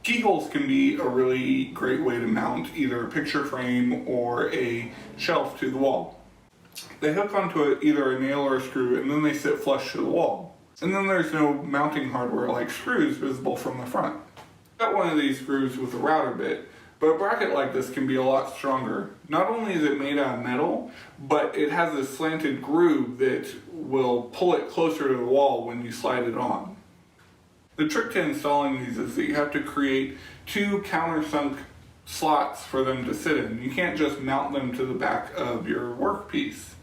Keyholes can be a really great way to mount either a picture frame or a shelf to the wall. They hook onto either a nail or a screw, and then they sit flush to the wall. And then there's no mounting hardware like screws visible from the front. I've got one of these screws with a router bit, but a bracket like this can be a lot stronger. Not only is it made out of metal, but it has a slanted groove that will pull it closer to the wall when you slide it on. The trick to installing these is that you have to create two countersunk slots for them to sit in. You can't just mount them to the back of your workpiece.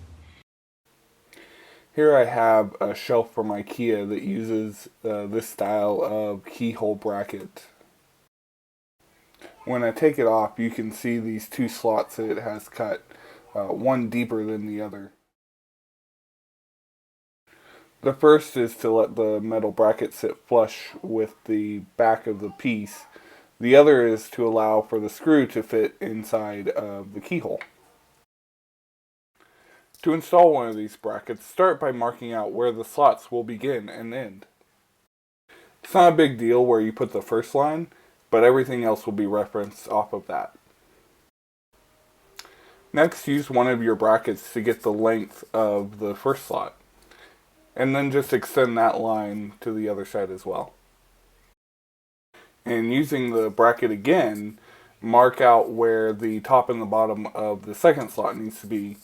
Here I have a shelf from IKEA that uses this style of keyhole bracket. When I take it off, you can see these two slots that it has cut, one deeper than the other. The first is to let the metal bracket sit flush with the back of the piece. The other is to allow for the screw to fit inside of the keyhole. To install one of these brackets, start by marking out where the slots will begin and end. It's not a big deal where you put the first line, but everything else will be referenced off of that. Next, use one of your brackets to get the length of the first slot, and then just extend that line to the other side as well. And using the bracket again, mark out where the top and the bottom of the second slot needs to be.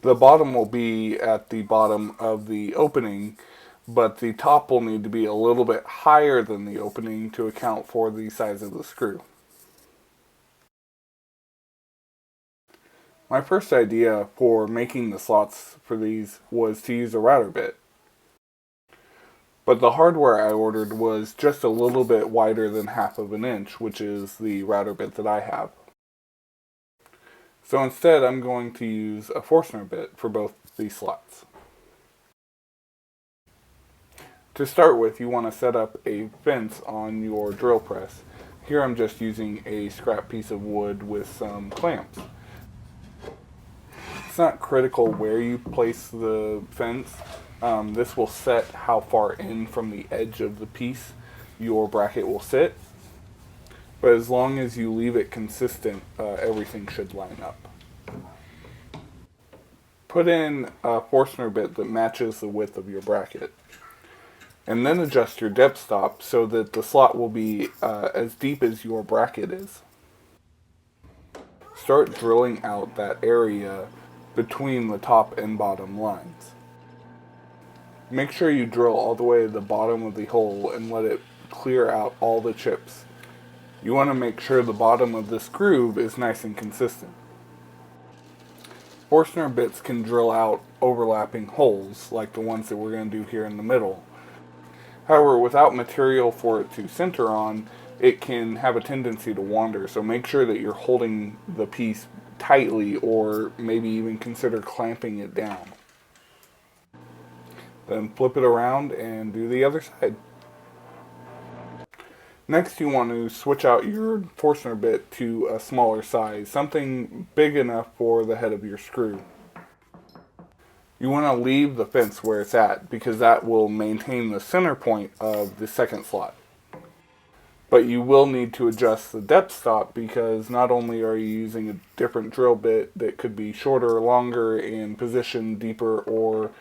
The bottom will be at the bottom of the opening, but the top will need to be a little bit higher than the opening to account for the size of the screw. My first idea for making the slots for these was to use a router bit. But the hardware I ordered was just a little bit wider than 1/2 inch, which is the router bit that I have. So instead I'm going to use a Forstner bit for both these slots. To start with, you want to set up a fence on your drill press. Here I'm just using a scrap piece of wood with some clamps. It's not critical where you place the fence. This will set how far in from the edge of the piece your bracket will sit. But as long as you leave it consistent, everything should line up. Put in a Forstner bit that matches the width of your bracket. And then adjust your depth stop so that the slot will be as deep as your bracket is. Start drilling out that area between the top and bottom lines. Make sure you drill all the way to the bottom of the hole and let it clear out all the chips. You want to make sure the bottom of this groove is nice and consistent. Forstner bits can drill out overlapping holes like the ones that we're going to do here in the middle. However, without material for it to center on, it can have a tendency to wander, so make sure that you're holding the piece tightly, or maybe even consider clamping it down. Then flip it around and do the other side. Next, you want to switch out your Forstner bit to a smaller size, something big enough for the head of your screw. You want to leave the fence where it's at, because that will maintain the center point of the second slot. But you will need to adjust the depth stop, because not only are you using a different drill bit that could be shorter or longer and positioned deeper or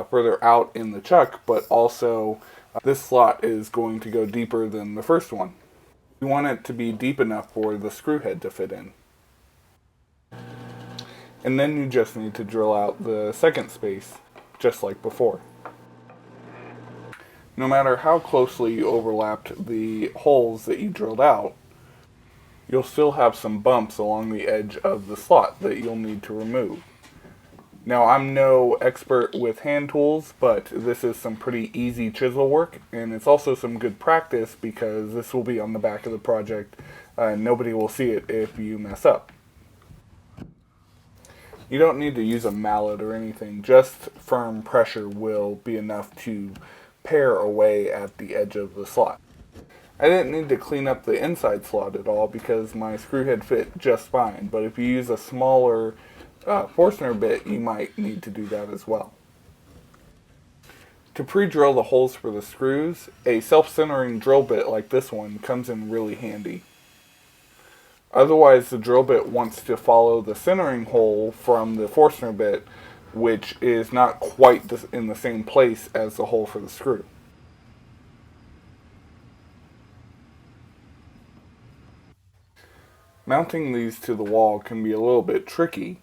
further out in the chuck, but also this slot is going to go deeper than the first one. You want it to be deep enough for the screw head to fit in. And then you just need to drill out the second space, just like before. No matter how closely you overlapped the holes that you drilled out, you'll still have some bumps along the edge of the slot that you'll need to remove. Now, I'm no expert with hand tools, but this is some pretty easy chisel work, and it's also some good practice because this will be on the back of the project and nobody will see it if you mess up. You don't need to use a mallet or anything, just firm pressure will be enough to pare away at the edge of the slot. I didn't need to clean up the inside slot at all because my screw head fit just fine, but if you use a smaller Forstner bit, you might need to do that as well. To pre-drill the holes for the screws, a self-centering drill bit like this one comes in really handy. Otherwise, the drill bit wants to follow the centering hole from the Forstner bit, which is not quite in the same place as the hole for the screw. Mounting these to the wall can be a little bit tricky.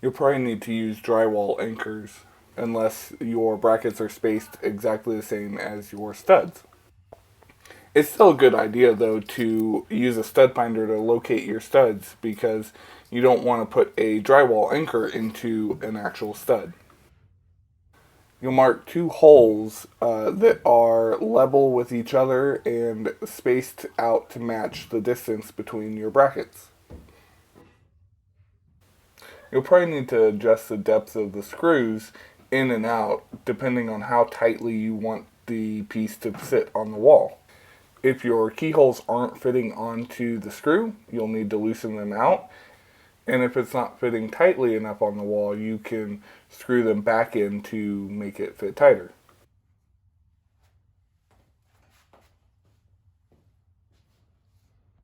You'll probably need to use drywall anchors, unless your brackets are spaced exactly the same as your studs. It's still a good idea, though, to use a stud finder to locate your studs because you don't want to put a drywall anchor into an actual stud. You'll mark 2 holes that are level with each other and spaced out to match the distance between your brackets. You'll probably need to adjust the depth of the screws in and out depending on how tightly you want the piece to sit on the wall. If your keyholes aren't fitting onto the screw, you'll need to loosen them out. And if it's not fitting tightly enough on the wall, you can screw them back in to make it fit tighter.